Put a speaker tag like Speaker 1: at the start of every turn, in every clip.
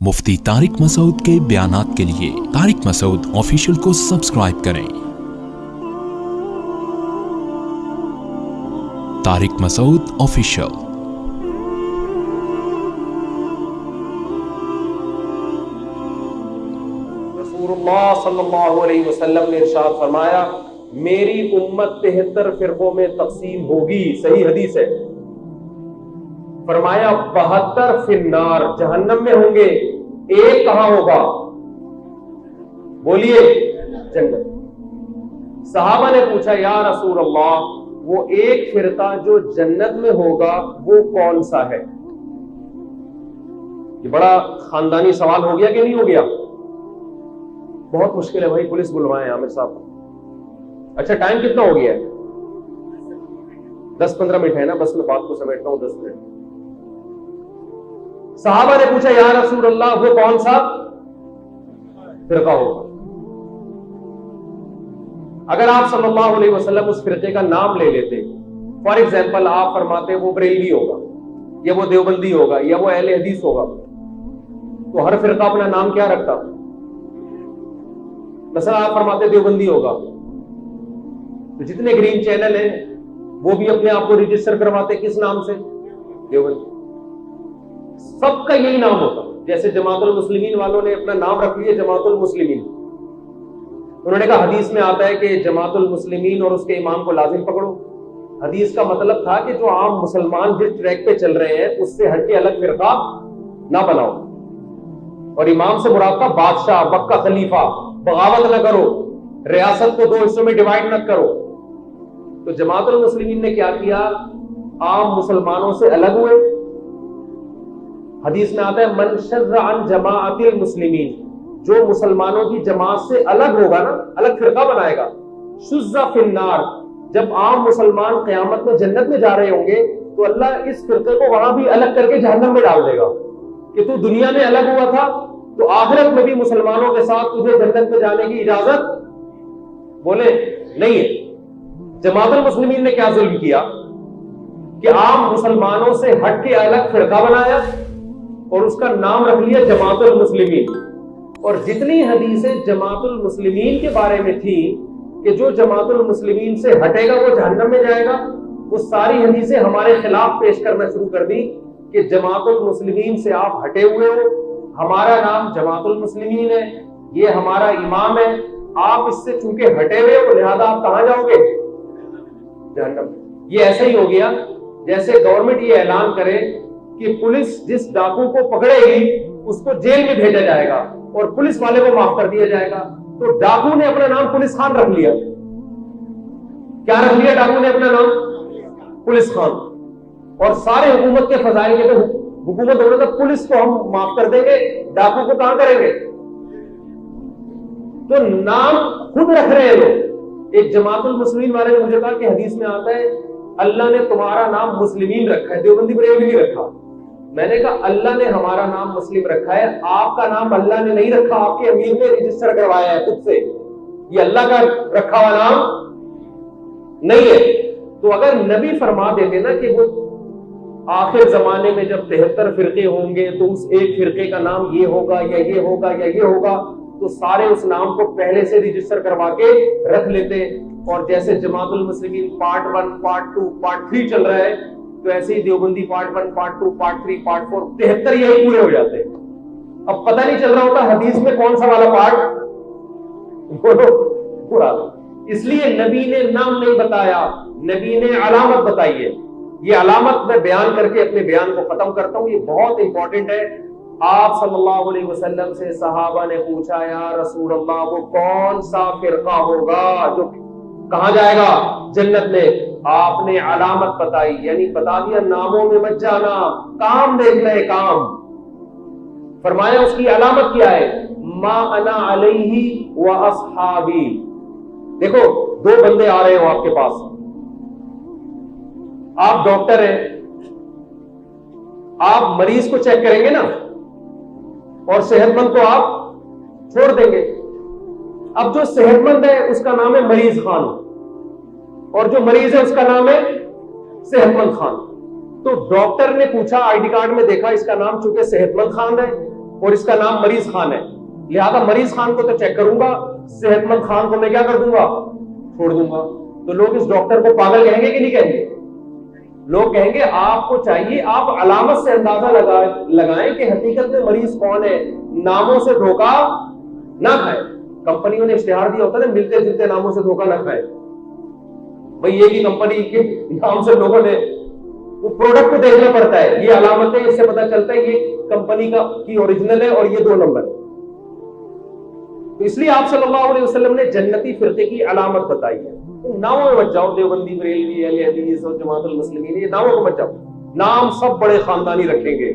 Speaker 1: مفتی طارق مسعود کے بیانات کے لیے طارق مسعود آفیشیل کو سبسکرائب کریں۔ طارق مسعود آفیشیل۔
Speaker 2: رسول اللہ صلی اللہ علیہ وسلم نے ارشاد فرمایا میری امت 73 فرقوں میں تقسیم ہوگی، صحیح حدیث ہے۔ فرمایا 72 فی النار، جہنم میں ہوں گے، ایک کہاں ہوگا؟ بولیے جنت۔ صحابہ نے پوچھا یا رسول اللہ وہ ایک فرقہ جو جنت میں ہوگا وہ کون سا ہے؟ یہ بڑا خاندانی سوال ہو گیا کہ نہیں ہو گیا؟ بہت مشکل ہے بھائی، پولیس بلوائیں عامر صاحب۔ اچھا ٹائم کتنا ہو گیا ہے؟ 10-15 منٹ ہے نا، بس میں بات کو سمیٹتا ہوں 10 منٹ۔ صحابہ نے پوچھا یا رسول اللہ وہ کون سا فرقہ ہوگا؟ اگر آپ صلی اللہ علیہ وسلم اس فرقے کا نام لے لیتے، فار ایگزامپل آپ فرماتے وہ بریلوی ہوگا یا وہ دیوبندی ہوگا یا وہ اہل حدیث ہوگا، تو ہر فرقہ اپنا نام کیا رکھتا؟ مثلا آپ فرماتے دیوبندی ہوگا تو جتنے گرین چینل ہیں وہ بھی اپنے آپ کو رجسٹر کرواتے کس نام سے؟ دیوبندی۔ سب کا یہی نام ہوتا، جیسے جماعت المسلمین والوں نے اپنا نام رکھ لیا جماعت المسلمین۔ انہوں نے کہا حدیث میں آتا ہے کہ جماعت المسلمین اور اس کے امام کو لازم پکڑو۔ حدیث کا مطلب تھا کہ جو عام مسلمان جس ٹریک پہ چل رہے ہیں اس سے ہٹ کے الگ فرقہ نہ بناؤ، اور امام سے مراد تھا بادشاہ، وقت کا خلیفہ۔ بغاوت نہ کرو، ریاست کو 2 حصوں میں ڈیوائیڈ نہ کرو۔ تو جماعت المسلمین نے کیا کیا؟ عام مسلمانوں سے الگ ہوئے۔ حدیث میں آتا ہے من شذ عن جماعت المسلمین، جو مسلمانوں کی جماعت سے الگ ہوگا نا، الگ فرقہ بنائے گا، شذ فی النار، جب عام مسلمان قیامت میں جنت میں جا رہے ہوں گے تو اللہ اس فرقے کو وہاں بھی الگ کر کے جہنم میں ڈال دے گا کہ تو دنیا میں الگ ہوا تھا تو آخرت میں بھی مسلمانوں کے ساتھ تجھے جنت میں جانے کی اجازت بولے نہیں ہے۔ جماعت المسلمین نے کیا ظلم کیا کہ عام مسلمانوں سے ہٹ کے الگ فرقہ بنایا اور اس کا نام رکھ لیا جماعت المسلمین۔ اور جتنی حدیثیں جماعت المسلمین کے بارے میں تھی کہ جو جماعت المسلمین سے ہٹے گا وہ جہنم میں جائے گا، وہ ساری حدیثیں ہمارے خلاف پیش کرنا شروع کر دی کہ جماعت المسلمین سے آپ ہٹے ہوئے ہو، ہمارا نام جماعت المسلمین ہے، یہ ہمارا امام ہے، آپ اس سے چونکہ ہٹے ہوئے ہو لہذا آپ کہاں جاؤ گے؟ جہنم۔ یہ ایسا ہی ہو گیا جیسے گورنمنٹ یہ اعلان کرے کہ پولیس جس ڈاکو کو پکڑے گی اس کو جیل میں بھیجا جائے گا اور پولیس والے کو معاف کر دیا جائے گا، تو ڈاکو نے اپنا نام پولیس خان رکھ لیا۔ کیا رکھ لیا ڈاکو نے اپنا نام؟ پولیس خان۔ اور سارے حکومت کے فضائل کے تو حکومت ہونے تک پولیس کو ہم معاف کر دیں گے، ڈاکو کو کہاں کریں گے؟ تو نام خود رکھ رہے ہیں لوگ۔ ایک جماعت المسلمین والے نے مجھے کہا کہ حدیث میں آتا ہے اللہ نے تمہارا نام مسلمین رکھا ہے، دیوبندی بریلوی نہیں رکھا۔ میں نے کہا اللہ نے ہمارا نام مسلم رکھا ہے، آپ کا نام اللہ نے نہیں رکھا، آپ کے امیر نے رجسٹر کروایا ہے خود سے، یہ اللہ کا رکھا ہوا نام نہیں ہے۔ تو اگر نبی فرما دیتے نا کہ وہ آخر زمانے میں جب 73 فرقے ہوں گے تو اس ایک فرقے کا نام یہ ہوگا یا یہ ہوگا یا یہ ہوگا، تو سارے اس نام کو پہلے سے رجسٹر کروا کے رکھ لیتے۔ اور جیسے جماعت المسلمین پارٹ 1 پارٹ 2 پارٹ 3 چل رہا ہے تو ایسے ہی Deobandi part 1 part 2 part 3 part 4 73 یہی پورے ہو جاتے۔ اب پتہ نہیں چل رہا ہوتا حدیث میں کون سا والا پارٹ پورا۔ اس لیے نبی نے نام نہیں بتایا، نبی نے علامت بتائی ہے۔ یہ علامت میں بیان کر کے اپنے بیان کو ختم کرتا ہوں، یہ بہت امپورٹنٹ ہے۔ آپ صلی اللہ علیہ وسلم سے صحابہ نے پوچھا یا رسول اللہ وہ کون سا فرقہ ہوگا جو کہاں جائے گا؟ جنت میں۔ آپ نے علامت بتائی، یعنی بتا دیا ناموں میں مت جانا، کام دیکھ لے کام۔ فرمایا اس کی علامت کیا ہے؟ ما انا علیہ و اصحابی۔ دیکھو 2 بندے آ رہے ہو آپ کے پاس، آپ ڈاکٹر ہیں، آپ مریض کو چیک کریں گے نا اور صحت مند کو آپ چھوڑ دیں گے۔ اب جو صحت مند ہے اس کا نام ہے مریض خان اور جو مریض ہے اس کا نام ہے صحت مند خان۔ تو ڈاکٹر نے پوچھا، آئی ڈی کارڈ میں دیکھا اس کا نام چونکہ صحت مند خان ہے اور اس کا نام مریض خان ہے، لہذا مریض خان کو تو چیک کروں گا، صحت مند خان کو میں کیا کر دوں گا، چھوڑ دوں گا. تو لوگ اس ڈاکٹر کو پاگل کہیں گے کہ نہیں کہیں گے؟ لوگ کہیں گے آپ کو چاہیے آپ علامت سے اندازہ لگائیں کہ حقیقت میں مریض کون ہے، ناموں سے دھوکہ نہ کھائے. کمپنیوں نے اشتہار دیا ہوتا ہے نا، ملتے جلتے ناموں سے دھوکہ نہ کھائے. بھئی یہ کی کمپنی کے نام سے لوگوں نے وہ پروڈکٹ کو دیکھنا پڑتا ہے، یہ علامتیں، اس سے پتہ چلتا ہے یہ کمپنی کی اوریجنل ہے اور یہ 2 نمبر. تو اس لیے آپ صلی اللہ علیہ وسلم نے جنتی فرقے کی علامت بتائی ہے. ناموں میں مت جاؤ، دیوبندی، بریلوی، اہل حدیث اور جماعت المسلمین، یہ ناموں کو مت جاؤ. نام سب بڑے خاندانی رکھیں گے.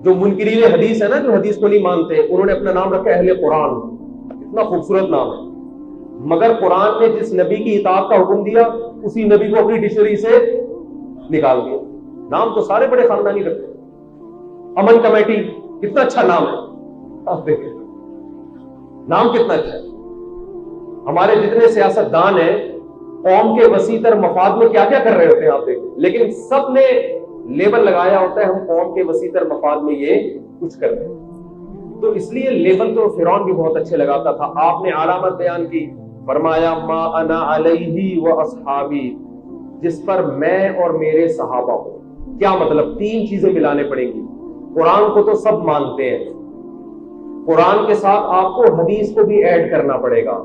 Speaker 2: جو منکرین حدیث ہے نا، جو حدیث کو نہیں مانتے، انہوں نے اپنا نام رکھا اہل قرآن. اتنا خوبصورت نام ہے، مگر قرآن نے جس نبی کی اطاعت کا حکم دیا اسی نبی کو اپنی ڈکشنری سے نکال دیا. نام تو سارے بڑے خاندانی رکھتے. امن کمیٹی کتنا اچھا نام ہے، آپ دیکھیں نام کتنا اچھا ہے. ہمارے جتنے سیاست دان ہیں قوم کے وسیع تر مفاد میں کیا کیا کر رہے ہوتے ہیں آپ دیکھیں، لیکن سب نے لیبل لگایا ہوتا ہے ہم قوم کے وسیع تر مفاد میں یہ کچھ کر رہے ہیں. تو اس لیے لیبل تو فرعون بھی بہت اچھے لگاتا تھا. آپ نے علامت بیان کی، فرمایا ما انا علیہ و اصحابی، جس پر میں اور میرے صحابہ ہوں. کیا مطلب؟ 3 چیزیں ملانے پڑیں گی. قرآن کو تو سب مانتے ہیں، قرآن کے ساتھ آپ کو حدیث کو بھی ایڈ کرنا پڑے گا،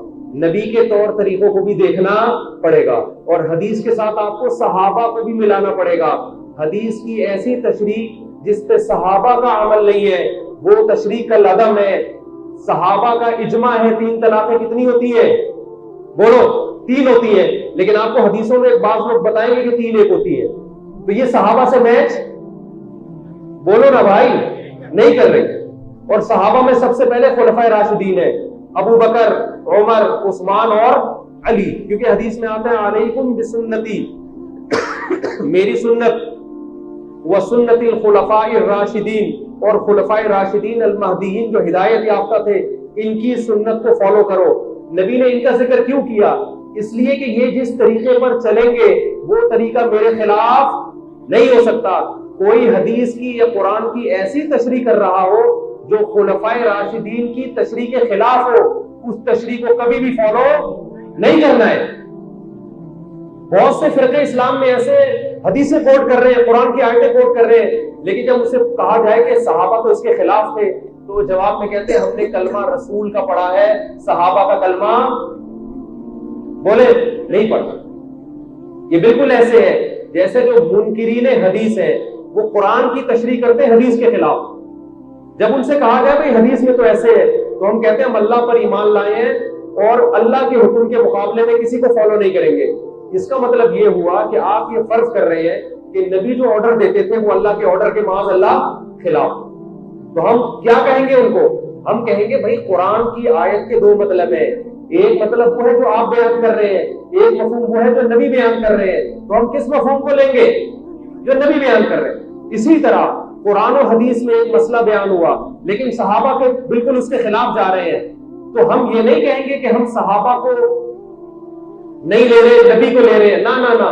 Speaker 2: نبی کے طور طریقوں کو بھی دیکھنا پڑے گا، اور حدیث کے ساتھ آپ کو صحابہ کو بھی ملانا پڑے گا. حدیث کی ایسی تشریح جس پہ صحابہ کا عمل نہیں ہے وہ تشریح کالعدم ہے. صحابہ کا اجماع ہے 3 طلاقیں کتنی ہوتی ہے؟ بولو 3 ہوتی ہے، لیکن آپ کو حدیثوں میں بعض لوگ بتائیں گے کہ 3 ایک ہوتی ہے. تو یہ صحابہ سے میچ، بولو نا بھائی، نہیں کر رہی. اور صحابہ میں سب سے پہلے خلفائے راشدین ہیں، ابو بکر، عمر، عثمان اور علی، کیونکہ حدیث میں آتا ہے علیکم بسنتی، میری سنت، وسنت الخلفاء الراشدین، اور خلفائے راشدین المہدیین جو ہدایت یافتہ تھے ان کی سنت کو فالو کرو. نبی نے ان کا ذکر کیوں کیا؟ اس لیے کہ یہ جس طریقے پر چلیں گے وہ طریقہ میرے خلاف نہیں ہو سکتا. کوئی حدیث کی یا قرآن کی ایسی تشریح کر رہا ہو جو خلفائے راشدین کی تشریح کے خلاف ہو، اس تشریح کو کبھی بھی فالو نہیں کرنا ہے. بہت سے فرقے اسلام میں ایسے حدیثیں کوٹ کر رہے ہیں، قرآن کی آیتیں کوٹ کر رہے ہیں، لیکن جب اسے کہا جائے کہ صحابہ تو اس کے خلاف تھے تو جواب میں کہتے ہیں ہم نے کلمہ رسول کا پڑھا ہے، صحابہ کا کلمہ بولے نہیں پڑھا. یہ بالکل ایسے ہے جیسے جو منکرین حدیث ہیں وہ قرآن کی تشریح کرتے ہیں حدیث کے خلاف. جب ان سے کہا جائے بھائی حدیث میں تو ایسے ہے تو ہم کہتے ہیں ہم اللہ پر ایمان لائے ہیں اور اللہ کے حکم کے مقابلے میں کسی کو فالو نہیں کریں گے. اس کا مطلب یہ ہوا کہ آپ یہ فرض کر رہے ہیں کہ نبی جو آرڈر دیتے تھے وہ اللہ کے آرڈر کے معاذ اللہ خلاف. تو ہم کیا کہیں گے ان کو؟ ہم کہیں گے بھائی قرآن کی آیت کے 2 مطلب ہیں، ایک مطلب وہ ہے جو آپ بیان کر رہے ہیں، ایک مفہوم وہ ہے جو نبی بیان کر رہے ہیں. تو ہم کس مفہوم کو لیں گے؟ جو نبی بیان کر رہے ہیں. اسی طرح قرآن و حدیث میں ایک مسئلہ بیان ہوا لیکن صحابہ کے بالکل اس کے خلاف جا رہے ہیں، تو ہم یہ نہیں کہیں گے کہ ہم صحابہ کو نہیں لے رہے، نبی کو لے رہے ہیں. نہ،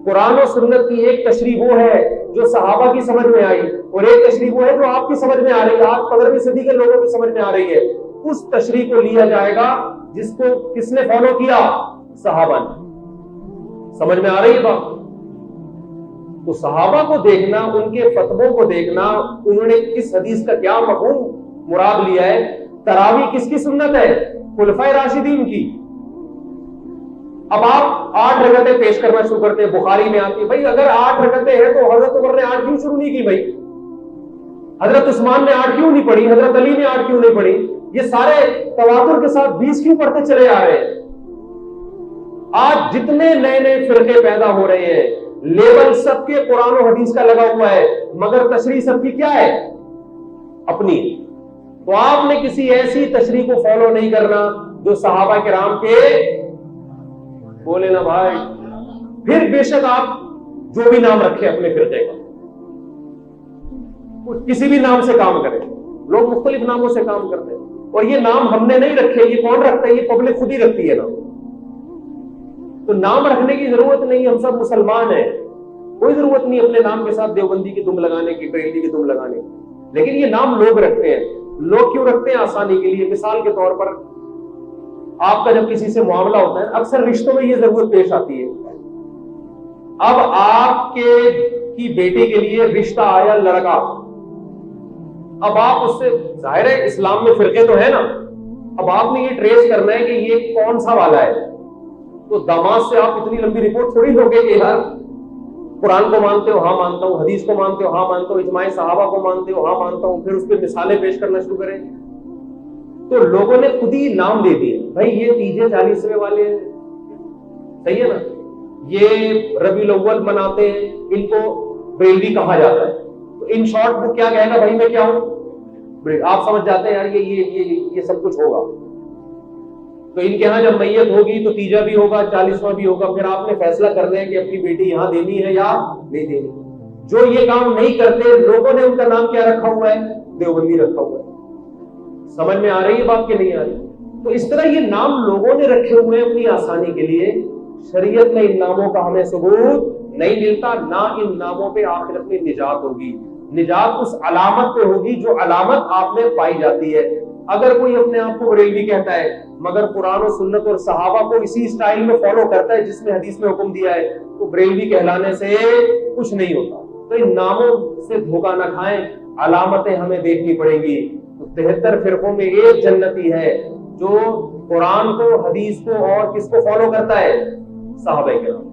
Speaker 2: قرآن و سنت کی ایک تشریح وہ ہے جو صحابہ کی سمجھ میں آئی اور ایک تشریح وہ ہے جو آپ کی سمجھ میں آ رہی ہے، آج 15ویں صدی کے لوگوں کی سمجھ میں آ رہی ہے. اس تشریح کو لیا جائے گا جس کو کس نے فالو کیا؟ صحابہ نے. سمجھ میں آ رہی ہے بات؟ تو صحابہ کو دیکھنا، ان کے فتووں کو دیکھنا، انہوں نے کس حدیث کا کیا مفہوم مراد لیا ہے. تراویح کس کی سنت ہے؟ خلفائے راشدین کی. اب آپ 8 رکعتیں پیش کرنا شروع کرتے ہیں، بخاری میں آتی ہے. بھائی اگر 8 رکعتیں ہیں تو حضرت عمر نے 8 کیوں شروع نہیں کی؟ بھائی حضرت عثمان نے 8 کیوں نہیں پڑھی؟ حضرت علی نے 8 کیوں نہیں پڑھی؟ یہ سارے تواتر کے ساتھ 20 کیوں پڑھتے چلے آ رہے ہیں؟ آج جتنے نئے فرقے پیدا ہو رہے ہیں لیبل سب کے قرآن و حدیث کا لگا ہوا ہے مگر تشریح سب کی کیا ہے؟ اپنی. تو آپ نے کسی ایسی تشریح کو فالو نہیں کرنا جو صحابہ کرام کے، بولے نا بھائی، پھر بے شک آپ جو بھی نام رکھے اپنے فرقے کا، کسی بھی نام سے کام کریں. لوگ مختلف ناموں سے کام کرتے ہیں اور یہ نام ہم نے نہیں رکھے، یہ کون رکھتا ہے؟ یہ پبلک خود ہی رکھتی ہے نام. تو نام رکھنے کی ضرورت نہیں، ہم سب مسلمان ہیں، کوئی ضرورت نہیں اپنے نام کے ساتھ دیوبندی کی دم لگانے کی، بریلوی کی دم لگانے کی. لیکن یہ نام لوگ رکھتے ہیں. لوگ کیوں رکھتے ہیں؟ آسانی کے لیے. مثال کے طور پر آپ کا جب کسی سے معاملہ ہوتا ہے، اکثر رشتوں میں یہ ضرورت پیش آتی ہے. اب آپ کی بیٹی کے لیے رشتہ آیا لڑکا، اب آپ اس سے، ظاہر ہے اسلام میں فرقے تو ہے نا، اب آپ نے یہ ٹریس کرنا ہے کہ یہ کون سا والا ہے. تو داماد سے آپ اتنی لمبی رپورٹ تھوڑی لوگے کہ یار قرآن کو مانتے ہو؟ ہاں مانتا ہوں. حدیث کو مانتے ہو؟ ہاں مانتا ہوں. اجماع صحابہ کو مانتے ہو؟ ہاں مانتا ہوں. پھر اس پہ مثالیں پیش کرنا شروع کریں. تو لوگوں نے خود ہی نام دے دیے، بھائی یہ تیجے 40ویں والے ہیں، صحیح ہے نا، یہ ربیع الاول مناتے ہیں، ان کو بریلوی کہا جاتا ہے. تو ان شارٹ وہ کیا کہے گا؟ بھائی میں کیا ہوں؟ آپ سمجھ جاتے ہیں یار یہ سب کچھ ہوگا. تو ان کے ہاں جب میت ہوگی تو تیجا بھی ہوگا، 40واں بھی ہوگا. پھر آپ نے فیصلہ کرنا ہے کہ اپنی بیٹی یہاں دینی ہے یا نہیں دینی. جو یہ کام نہیں کرتے، لوگوں نے ان کا نام کیا رکھا ہوا ہے؟ دیوبندی رکھا ہوا ہے. سمجھ میں آ رہی ہے بات کہ نہیں آ رہی؟ تو اس طرح یہ نام لوگوں نے رکھے ہوئے ہیں اپنی آسانی کے لیے. شریعت میں ان ناموں کا ہمیں ثبوت نہیں ملتا، نہ ان ناموں پہ آخرت میں نجات ہوگی. نجات اس علامت پہ ہوگی جو علامت آپ میں پائی جاتی ہے. اگر کوئی اپنے آپ کو بریلوی کہتا ہے مگر قرآن و سنت اور صحابہ کو اسی اسٹائل میں فالو کرتا ہے جس میں حدیث میں حکم دیا ہے، تو بریلوی کہلانے سے کچھ نہیں ہوتا. تو ان ناموں سے دھوکہ نہ کھائیں، علامتیں ہمیں دیکھنی پڑیں گی. 73 فرقوں میں ایک جنتی ہے جو قرآن کو، حدیث کو اور کس کو فالو کرتا ہے؟ صحابہ کرام.